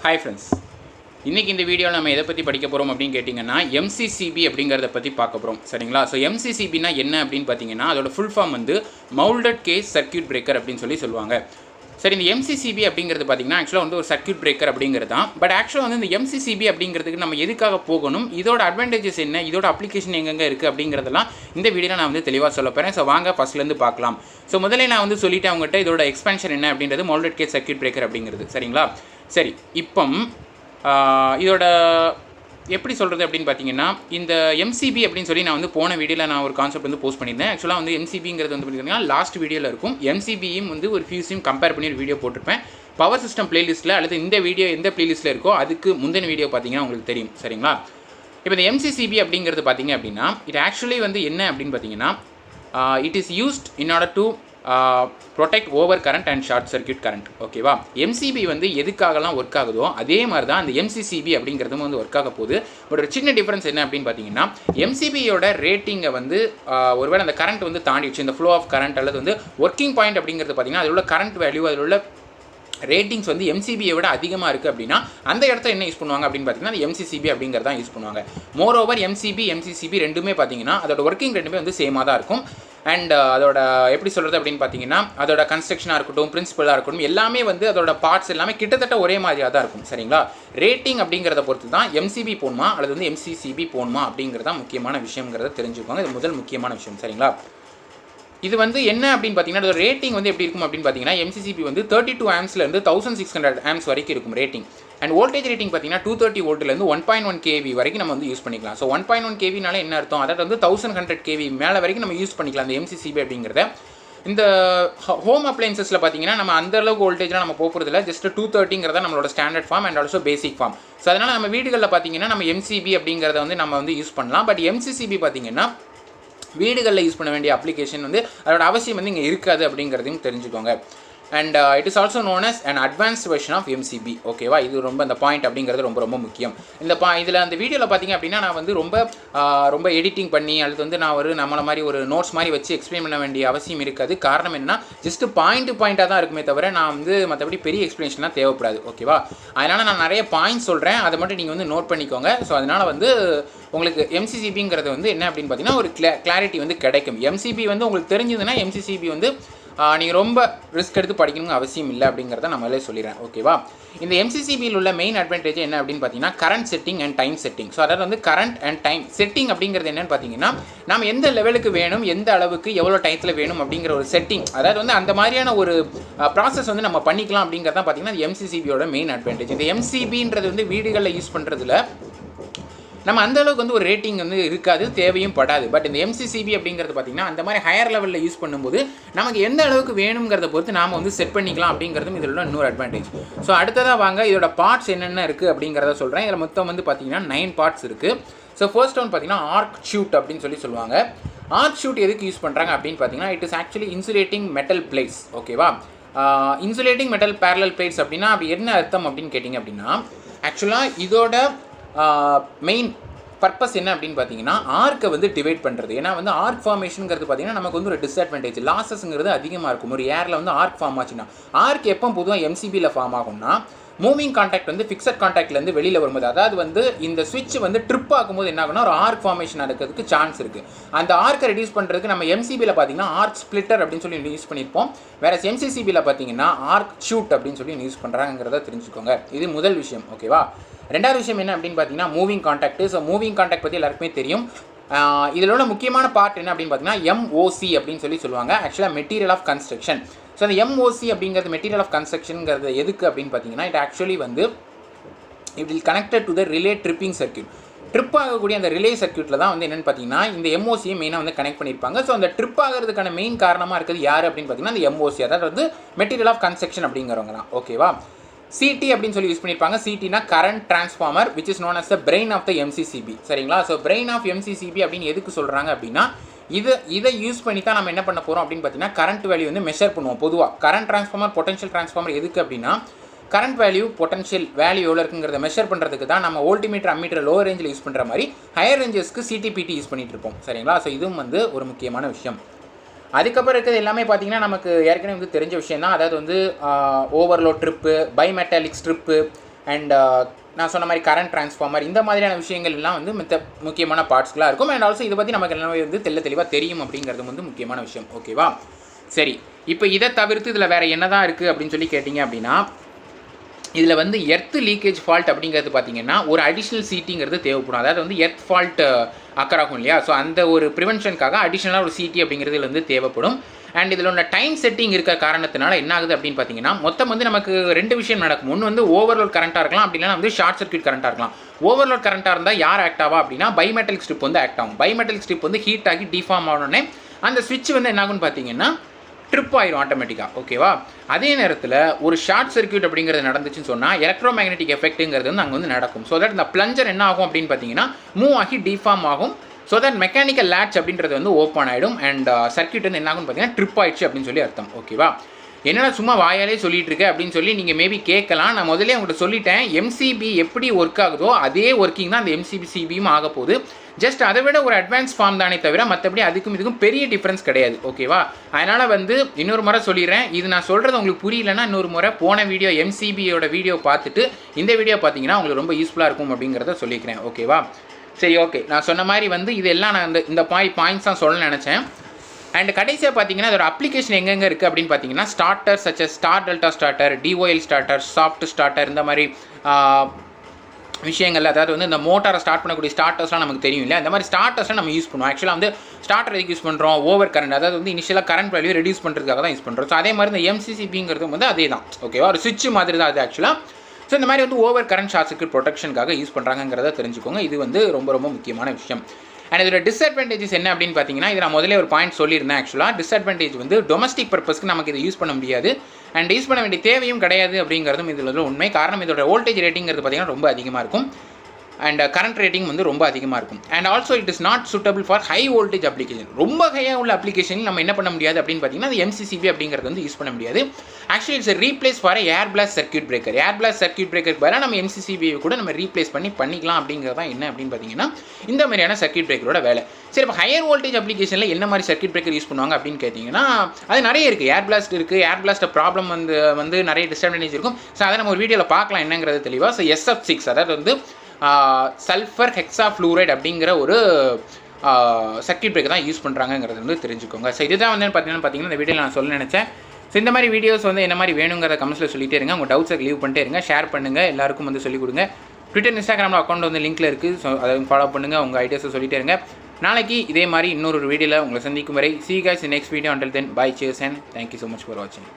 Hi friends. இன்னைக்கு இந்த வீடியோல நம்ம எதை பத்தி படிக்க போறோம் அப்படினு கேட்டிங்கனா MCCB அப்படிங்கறத பத்தி பார்க்க போறோம் சரிங்களா சோ MCCB னா என்ன அப்படினு பாத்தீங்கன்னா அதோட ஃபுல் ஃபார்ம் வந்து molded case circuit breaker அப்படினு சொல்லுவாங்க சரி இந்த MCCB அப்படிங்கிறது பாத்தீங்கன்னா एक्चुअली வந்து ஒரு சர்க்யூட் பிரேக்கர் அப்படிங்கிறது தான் பட் एक्चुअली வந்து இந்த MCCB அப்படிங்கிறதுக்கு நம்ம எதுக்காக போகணும் இதோட அட்வான்டேजेस என்ன இதோட அப்ளிகேஷன் எங்கங்க இருக்கு அப்படிங்கறதெல்லாம் இந்த வீடியோல நான் வந்து தெளிவா சொல்லப் போறேன் சோ வாங்க ஃபர்ஸ்ட்ல இருந்து பார்க்கலாம் சோ முதல்ல நான் வந்து சொல்லிட்டேன் உங்ககிட்ட இதோட எக்ஸ்பான்ஷன் என்ன அப்படிங்கிறது molded case circuit breaker அப்படிங்கிறது சரிங்களா சரி இப்போ இதோட எப்படி சொல்றது அப்படினு பாத்தீங்கன்னா இந்த MCB அப்படினு சொல்லி நான் வந்து போன வீடியோல நான் ஒரு கான்செப்ட் வந்து போஸ்ட் பண்ணிருந்தேன் एक्चुअली வந்து MCBங்கிறது வந்து பாத்தீங்கன்னா லாஸ்ட் வீடியோல இருக்கும் MCBயும் வந்து ஒரு ஃபியூஸையும் கம்பேர் பண்ணி ஒரு வீடியோ போட்டுருப்பேன் பவர் சிஸ்டம் பிளேலிஸ்ட்ல அல்லது இந்த வீடியோ எந்த பிளேலிஸ்ட்ல இருக்கோ அதுக்கு முந்தின வீடியோ பாத்தீங்கன்னா உங்களுக்கு தெரியும் சரிங்களா இப்போ இந்த MCCB அப்படிங்கிறது பாத்தீங்க அப்படினா இது एक्चुअली வந்து என்ன அப்படினு பாத்தீங்கன்னா it is used in order to protect over current and short circuit current ஓகேவா MCB வந்து எதுக்காகலாம் வர்க் ஆகுதோ அதே மாதிரி தான் அந்த MCCB அப்படிங்கிறதும் வந்து வர்க் ஆக போகுது பட் ஒரு சின்ன டிஃபரன்ஸ் என்ன அப்படினு பாத்தீங்கன்னா MCB யோட ரேட்டிங்கை வந்து ஒருவேளை அந்த கரண்ட் வந்து தாண்டிடுச்சு இந்த ஃப்ளோ ஆஃப் கரண்ட் அல்லது வந்து வர்க்கிங் பாயிண்ட் அப்படிங்கிறது பாத்தீங்கன்னா அதோட கரண்ட் வேல்யூ அதோட ரேட்டிங்ஸ் வந்து MCB விட அதிகமா இருக்கு அப்படினா அந்த இடத்துல என்ன யூஸ் பண்ணுவாங்க அப்படினு பாத்தீங்கன்னா அந்த MCCB அப்படிங்கறத தான் யூஸ் பண்ணுவாங்க மோர் ஓவர் MCCB ரெண்டுமே பாத்தீங்கன்னா அதோட வர்க்கிங் ரெண்டுமே வந்து சேமா தான் இருக்கும் அண்ட் அதோட எப்படி சொல்றது அப்படினு பாத்தீங்கன்னா அதோட கன்ஸ்ட்ரக்ஷனா இருக்கட்டும் பிரின்சிபலா இருக்கட்டும் எல்லாமே வந்து அதோட பார்ட்ஸ் எல்லாமே கிட்டத்தட்ட ஒரே மாதிரியா தான் இருக்கும் சரிங்களா ரேட்டிங் அப்படிங்கறத பொறுத்து தான் MCB போணுமா அல்லது வந்து MCCB போணுமா அப்படிங்கறது முக்கியமான விஷயம்ங்கறத தெரிஞ்சுக்கோங்க இது முதல் முக்கியமான விஷயம் சரிங்களா இது வந்து என்ன அப்படினு பாத்தீங்கன்னா அதோட ரேட்டிங் வந்து எப்படி இருக்கும் அப்படினு பாத்தீங்கன்னா MCCB வந்து 32 ஆம்ப்ஸ்ல இருந்து 1600 ஆம்ப்ஸ் வரைக்கும் இருக்கும் ரேட்டிங் அண்ட் வோல்டேஜ் ரேட்டிங் பாத்தீங்கன்னா 230 வோல்ட்ல இருந்து 1.1 kV வரைக்கும் நம்ம வந்து யூஸ் பண்ணிக்கலாம் சோ 1.1 kV னால என்ன அர்த்தம் அதாவது வந்து 1100 kV மேல வரைக்கும் நம்ம யூஸ் பண்ணிக்கலாம் அந்த MCCB அப்படிங்கறத இந்த ஹோம் அப்ளையன்சஸ்ல பாத்தீங்கன்னா நம்ம அந்த அளவுக்கு வோல்டேஜ்ல நம்ம போறது இல்ல ஜஸ்ட் 230ங்கறத நம்மளோட standard form and also basic form so அதனால நம்ம வீடுகள்ல பாத்தீங்கன்னா நம்ம MCB அப்படிங்கறத வந்து நம்ம வந்து யூஸ் பண்ணலாம் பட் MCCB பாத்தீங்கன்னா வீடுகளில் யூஸ் பண்ண வேண்டிய அப்ளிகேஷன் வந்து அதோட அவசியம் வந்து இங்கே இருக்காது அப்படிங்கிறதையும் தெரிஞ்சுக்கோங்க and it is also known as an advanced version of MCB ஓகேவா இது ரொம்ப அந்த பாயிண்ட் அப்படிங்கிறது ரொம்ப முக்கியம் இந்த இதில் அந்த வீடியோவில் பார்த்தீங்க அப்படின்னா நான் வந்து ரொம்ப எடிட்டிங் பண்ணி அல்லது வந்து நான் நம்மளை மாதிரி ஒரு நோட்ஸ் மாதிரி வச்சு எக்ஸ்பிளைன் பண்ண வேண்டிய அவசியம் இருக்காது காரணம் என்னன்னா ஜஸ்ட் பாயிண்ட்டாக தான் இருக்குமே தவிர நான் வந்து மற்றபடி பெரிய எக்ஸ்பிளேஷன்லாம் தேவைப்படாது ஓகேவா அதனால் நான் நிறைய பாயிண்ட்ஸ் சொல்கிறேன் அதை மட்டும் நீங்கள் வந்து நோட் பண்ணிக்கோங்க ஸோ அதனால் வந்து உங்களுக்கு MCCBங்கிறது வந்து என்ன அப்படின்னு பார்த்தீங்கன்னா ஒரு கிளாரிட்டி வந்து கிடைக்கும் MCB வந்து உங்களுக்கு தெரிஞ்சதுன்னா MCCB வந்து நீங்கள் ரொம்ப ரிஸ்க் எடுத்து படிக்கணும்னு அவசியம் இல்லை அப்படிங்கிறத நம்மளே சொல்லிடுறேன் ஓகேவா இந்த MCCBயில் உள்ள மெயின் அட்வான்டேஜ் என்ன அப்படின்னு பார்த்தீங்கன்னா current setting and time setting so அதாவது வந்து கரண்ட் அண்ட் டைம் செட்டிங் அப்படிங்கிறது என்னன்னு பார்த்தீங்கன்னா நம்ம எந்த லெவலுக்கு வேணும் எந்த அளவுக்கு எவ்வளோ டயத்தில் வேணும் அப்படிங்கிற ஒரு செட்டிங் அதாவது வந்து அந்த மாதிரியான ஒரு ப்ராசஸ் வந்து நம்ம பண்ணிக்கலாம் அப்படிங்கிறத பார்த்தீங்கன்னா MCCBயோட மெயின் அட்வான்டேஜ் இந்த MCBன்றது வந்து வீடுகளில் யூஸ் பண்ணுறதுல நம்ம அந்த அளவுக்கு வந்து ஒரு ரேட்டிங் வந்து இருக்காது தேவையும் படாது பட் இந்த MCCB அப்படிங்கிறது பார்த்தீங்கன்னா அந்த மாதிரி ஹையர் லெவலில் யூஸ் பண்ணும்போது நமக்கு எந்த அளவுக்கு வேணுங்கிறத பொறுத்து நாம் வந்து செட் பண்ணிக்கலாம் அப்படிங்கிறதும் இதில் இன்னொரு அட்வான்டேஜ் ஸோ அடுத்ததாக வாங்க இதோட பார்ட்ஸ் என்னென்ன இருக்குது அப்படிங்கிறத சொல்கிறேன் இதில் மொத்தம் வந்து பார்த்தீங்கன்னா 9 பார்ட்ஸ் இருக்குது ஸோ ஃபர்ஸ்ட் ஒன் பார்த்தீங்கன்னா ஆர்க் ஷூட் அப்படின்னு சொல்லுவாங்க ஆர்க் ஷூட் எதுக்கு யூஸ் பண்ணுறாங்க அப்படின்னு பார்த்தீங்கன்னா it is actually insulating metal plates ஓகேவா இன்சுலேட்டிங் மெட்டல் பேரலல் பிளேட்ஸ் அப்படின்னா அப்படி என்ன அர்த்தம் அப்படின்னு கேட்டிங்க அப்படின்னா ஆக்சுவலாக இதோட மெயின் பர்பஸ் என்ன அப்படின்னு பார்த்தீங்கன்னா ஆர்க்கை வந்து டிவைட் பண்ணுறது ஏன்னா வந்து ஆர்க் ஃபார்மேஷனுங்கிறது பார்த்தீங்கன்னா நமக்கு வந்து ஒரு டிஸ்அட்வான்டேஜ் லாஸஸ்ங்கிறது அதிகமாக இருக்கும் ஒரு ஏரில் வந்து ஆர்க் ஃபார்ம் ஆச்சுன்னா ஆர்க் எப்போ பொதுவாக MCBயில் ஃபார்ம் ஆகும்னா மூவிங் கான்டாக்ட் வந்து ஃபிக்ஸட் கான்டாக்ட்லேருந்து வெளியில் வரும்போது அதாவது வந்து இந்த ஸ்விட்ச் வந்து ட்ரிப் ஆகும்போது என்ன ஆகும்னா ஒரு ஆர்க் ஃபார்மேஷன் நடக்கிறதுக்கு சான்ஸ் இருக்குது அந்த ஆர்க்கை ரெடியூஸ் பண்ணுறதுக்கு நம்ம MCBயில் பார்த்தீங்கன்னா ஆர்க் ஸ்ப்ளிட்டர் அப்படின்னு சொல்லி யூஸ் பண்ணியிருப்போம் வேற MCCBயில் பார்த்தீங்கன்னா ஆர்க் ஷூட் அப்படின்னு சொல்லி யூஸ் பண்ணுறாங்கிறத தெரிஞ்சுக்கோங்க இது முதல் விஷயம் ஓகேவா ரெண்டாவது விஷயம் என்ன அப்படின்னு பார்த்தீங்கன்னா moving contact so moving contact பற்றி எல்லாருக்குமே தெரியும் இதில் உள்ள முக்கியமான பார்ட் என்ன அப்படின்னு பார்த்தீங்கன்னா MOC அப்படின்னு சொல்லுவாங்க ஆக்சுவலாக மெட்டீரியல் ஆஃப் கன்ஸ்ட்ரக்ஷன் ஸோ அந்த MOC அப்படிங்கிறது மெட்டீரியல் ஆஃப் கன்ஸ்ட்ரக்ஷனுங்கிறது எதுக்கு அப்படின்னு பார்த்தீங்கன்னா இட் ஆக்சுவலி வந்து it will connected to the relay tripping circuit trip ஆகக்கூடிய அந்த ரிலே சர்க்யூட்டில் தான் வந்து என்னென்னு பார்த்தீங்கன்னா இந்த MOCயை மெயினாக வந்து கனெக்ட் பண்ணியிருப்பாங்க ஸோ அந்த ட்ரிப் ஆகிறதுக்கான மெயின் காரணமாக இருக்குது யார் அப்படின்னு பார்த்தீங்கன்னா அந்த MOC அதாவது வந்து மெட்டீரியல் ஆஃப் கன்ஸ்ட்ரக்ஷன் அப்படிங்கிறவங்க தான் ஓகேவா CT அப்படின்னு சொல்லி யூஸ் பண்ணியிருப்பாங்க CTனா current transformer which is known as the brain of the MCCB சரிங்களா ஸோ பிரெயின் ஆஃப் MCCB அப்படின்னு எதுக்கு சொல்கிறாங்க அப்படின்னா இதை யூஸ் பண்ணி தான் நம்ம என்ன பண்ண போகிறோம் அப்படின்னு பார்த்தீங்கன்னா கரண்ட் வேல்யூ வந்து மெஷர் பண்ணுவோம் பொதுவாக கரண்ட் டிரான்ஸ்ஃபார்மர் பொட்டன்ஷியல் டிரான்ஸ்ஃபார்மர் எதுக்கு அப்படின்னா கரண்ட் வேல்யூ பொட்டன்ஷியல் வேல்யூ எவ்வளோ இருக்குங்கிறத மெஷர் பண்ணுறதுக்கு தான் நம்ம வோல்டிமீட்டர் அம்மீட்டர் லோவர் ரேஞ்சில் யூஸ் பண்ணுற மாதிரி ஹையர் ரேஞ்சஸ்க்கு CTPT யூஸ் பண்ணிட்டு இருப்போம் சரிங்களா ஸோ இதுவும் வந்து ஒரு முக்கியமான விஷயம் அதுக்கப்புறம் இருக்கிறது எல்லாமே பார்த்தீங்கன்னா நமக்கு ஏற்கனவே வந்து தெரிஞ்ச விஷயம் தான் அதாவது வந்து overload trip bimetallic strip and நான் சொன்ன மாதிரி கரண்ட் டிரான்ஸ்ஃபார்மர் இந்த மாதிரியான விஷயங்கள் எல்லாம் வந்து மித்த முக்கியமான பார்ட்ஸ்களாக இருக்கும். அண்ட் ஆல்சோ இதை பற்றி நமக்கு எல்லாமே வந்து தெளிவாக தெரியும் அப்படிங்கிறது வந்து முக்கியமான விஷயம். ஓகேவா? சரி, இப்போ இதை தவிர்த்து இதில் வேறு என்ன தான் இருக்குது அப்படின்னு சொல்லி கேட்டிங்க அப்படின்னா, இதில் வந்து எர்த் லீக்கேஜ் ஃபால்ட் அப்படிங்கிறது பார்த்தீங்கன்னா ஒரு அடிஷ்னல் சீட்டிங்கிறது தேவைப்படும். அதாவது வந்து எர்த் ஃபால்ட் அக்கறாகும் இல்லையா? ஸோ அந்த ஒரு ப்ரிவென்ஷனுக்காக அடிஷ்னலாக ஒரு சிடி அப்படிங்கிறது இதில் வந்து தேவைப்படும். அண்ட் இதில் உள்ள டைம் செட்டிங் இருக்க காரணத்தினால என்ன ஆகுது அப்படின்னு பார்த்தீங்கன்னா, மொத்தம் வந்து நமக்கு 2 விஷயம் நடக்கும். ஒன்று வந்து ஓவர்லோட் கரண்ட்டாக இருக்கலாம், அப்படி இல்லைனா வந்து ஷார்ட் சர்க்யூட் கரண்ட்டாக இருக்கலாம். ஓவர்லோட் கரண்ட்டாக இருந்தால் யார் ஆக்ட் ஆவா அப்படின்னா பைமெட்டலிக் ஸ்ட்ரிப் வந்து ஆக்ட் ஆகும். பைமெட்டலிக் ஸ்ட்ரிப் வந்து ஹீட் ஆகி டிஃபார்ம் ஆனோடனே அந்த ஸ்விட்ச் வந்து என்ன ஆகும்னு பார்த்தீங்கன்னா ட்ரிப் ஆயிரும் ஆட்டோமேட்டிக்காக. ஓகேவா? அதே நேரத்தில் ஒரு ஷார்ட் சர்க்யூட் அப்படிங்கிறது நடந்துச்சுன்னு சொன்னால் எலக்ட்ரோ மேக்னெட்டிக் எஃபெக்ட்டுங்கிறது வந்து அங்கே வந்து நடக்கும். ஸோ தட் இந்த பிளஞ்சர் என்ன ஆகும் அப்படின்னு பார்த்தீங்கன்னா மூவ் ஆகி டிஃபார்ம் ஆகும். ஸோ தட் மெக்கானிக்கல் லேட்ச் அப்படின்றது வந்து ஓப்பன் ஆகிடும் அண்ட் சர்க்யூட் வந்து என்ன ஆகும்னு பார்த்தீங்கன்னா ட்ரிப் ஆயிடுச்சு அப்படின்னு சொல்லி அர்த்தம். ஓகேவா? என்னடா சும்மா வாயாலே சொல்லிட்டு இருக்க அப்படின்னு சொல்லி நீங்கள் மேபி கேட்கலாம். நான் முதல்ல உங்கள்கிட்ட சொல்லிட்டேன், எம்சிபி எப்படி ஒர்க் ஆகுதோ அதே ஒர்க்கிங் தான் அந்த MCCBயும் ஆக போகுது. ஜஸ்ட் அதை விட ஒரு அட்வான்ஸ் ஃபார்ம் தானே தவிர மற்றபடி அதுக்கும் இதுக்கும் பெரிய டிஃப்ரென்ஸ் கிடையாது. ஓகேவா? அதனால் வந்து இன்னொரு முறை சொல்லிடுறேன், இது நான் சொல்கிறது உங்களுக்கு புரியலன்னா இன்னொரு முறை போன வீடியோ MCBயோட வீடியோ பார்த்துட்டு இந்த வீடியோ பார்த்தீங்கன்னா உங்களுக்கு ரொம்ப யூஸ்ஃபுல்லாக இருக்கும் அப்படிங்கிறத சொல்லிக்கிறேன். ஓகேவா? சரி, ஓகே. நான் சொன்ன மாதிரி வந்து இதெல்லாம் நான் இந்த பாயிண்ட்ஸ் தான் சொல்ல நினச்சேன். அண்ட் கடைசியாக பார்த்தீங்கன்னா அதோட அப்ளிகேஷன் எங்கெங்கே இருக்குது அப்படின்னு பார்த்தீங்கன்னா starter such star delta starter, TOL starter, soft starter இந்த மாதிரி விஷயங்கள். அதாவது வந்து இந்த மோட்டாரை ஸ்டார்ட் பண்ணக்கூடிய ஸ்டார்டர்ஸ்லாம் நமக்கு தெரியும் இல்லையா? இந்த மாதிரி ஸ்டார்டர்ஸ்லாம் நம்ம யூஸ் பண்ணுவோம். ஆக்சுவலாக வந்து ஸ்டார்டர் எதுக்கு யூஸ் பண்ணுறோம்? ஓவர் கரண்ட், அதாவது வந்து இனிஷியலாக கரண்ட் வேல்யூ ரெடியூஸ் பண்ணுறதுக்காக தான் யூஸ் பண்ணுறோம். ஸோ அதே மாதிரி இந்த MCCBங்கிறது வந்து அதே தான். ஓகேவா? ஒரு சுவிட்ச் மாதிரி தான் அது ஆக்சுவலாக. ஸோ இந்த மாதிரி வந்து ஓவர் கரண்ட் ஷார்ட் சர்க்யூட் ப்ரொடெக்ஷனுக்காக யூஸ் பண்ணுறாங்கிறத தெரிஞ்சுக்கோங்க. இது வந்து ரொம்ப ரொம்ப முக்கியமான விஷயம். அண்ட் இதோட டிஸ்அட்வான்டேஜஸ் என்ன அப்படின்னு பார்த்தீங்கன்னா, இது நான் முதலே ஒரு பாயிண்ட் சொல்லியிருந்தேன். ஆக்சுவலாக டிஸ்அட்வான்டேஜ் வந்து டொமஸ்டிக் பர்பஸ்க்கு நமக்கு இதை யூஸ் பண்ண முடியாது அண்ட் யூஸ் பண்ண வேண்டிய தேவையும் கிடையாது அப்படிங்கிறதும் இதில் வந்து உண்மை. காரணம் இதோட வோல்டேஜ் ரேட்டிங்கிறது பார்த்தீங்கன்னா ரொம்ப அதிகமாக இருக்கும் அண்ட் கரண்ட் ரேட்டிங் வந்து ரொம்ப அதிகமாக இருக்கும். And also it is not suitable for high voltage application. ரொம்ப ஹையாக உள்ள அப்ளிகேஷன் நம்ம என்ன பண்ண முடியாது அப்படின்னு பார்த்தீங்கன்னா அந்த MCCB அப்படிங்கிறது வந்து யூஸ் பண்ண முடியாது. Actually it's replace for air blast circuit breaker. Air blast circuit பிரேக்கருக்கு பதிலாக நம்ம MCCB கூட நம்ம ரீப்ளேஸ் பண்ணிக்கலாம் அப்படிங்கிறது தான் என்ன அப்படின்னு பார்த்தீங்கன்னா இந்த மாதிரியான சர்க்யூட் பிரேக்கரோட வேலை. சரி, இப்போ ஹையர் வோல்டேஜ் அப்ளிகேஷனில் என்ன மாதிரி சர்க்யூட் பிரேக்கர் யூஸ் பண்ணுவாங்க அப்படின்னு கேட்டிங்கன்னா அது நிறைய இருக்குது. ஏர் பிளாஸ்ட் இருக்குது. ஏர் பிளாஸ்ட் ப்ராப்ளம் வந்து நிறைய டிஸ்அட்வான்டேஜ் இருக்கும். ஸோ அதை நம்ம ஒரு வீடியோவில் பார்க்கலாம் என்னங்கிறது தெளிவாக. ஸோ SF6 அதாவது வந்து சல்ஃபர் ஹெக்ஸாஃப்ளூரைடு அப்படிங்கிற ஒரு சர்க்யூட் பிரேக்கர் தான் யூஸ் பண்ணுறாங்கிறது வந்து தெரிஞ்சுக்கோங்க. ஸோ இதுதான் வந்து பார்த்தீங்கன்னா இந்த வீடியோவில் நான் சொல்ல நினச்சேன். ஸோ இந்த மாதிரி வீடியோஸ் வந்து என்ன மாதிரி வேணுங்கிறத கமெண்ட்ஸில் சொல்லிட்டே இருங்க. உங்கள் டவுட்ஸை லீவ் பண்ணிட்டே இருங்க, ஷேர் பண்ணுங்கள், எல்லாருக்கும் வந்து சொல்லிக் கொடுங்க. ட்விட்டர், இன்ஸ்டாகிராமில் அக்கௌண்ட் வந்து லிங்க்கில் இருக்குது. ஸோ அதை ஃபாலோ பண்ணுங்கள், உங்கள் ஐடியாஸை சொல்லிட்டே இருங்க. நாளைக்கு இதே மாதிரி இன்னொரு வீடியோவில் உங்களை சந்திக்கும் வரை see you guys in next video. Until then, bye, cheers and thank you so much for watching.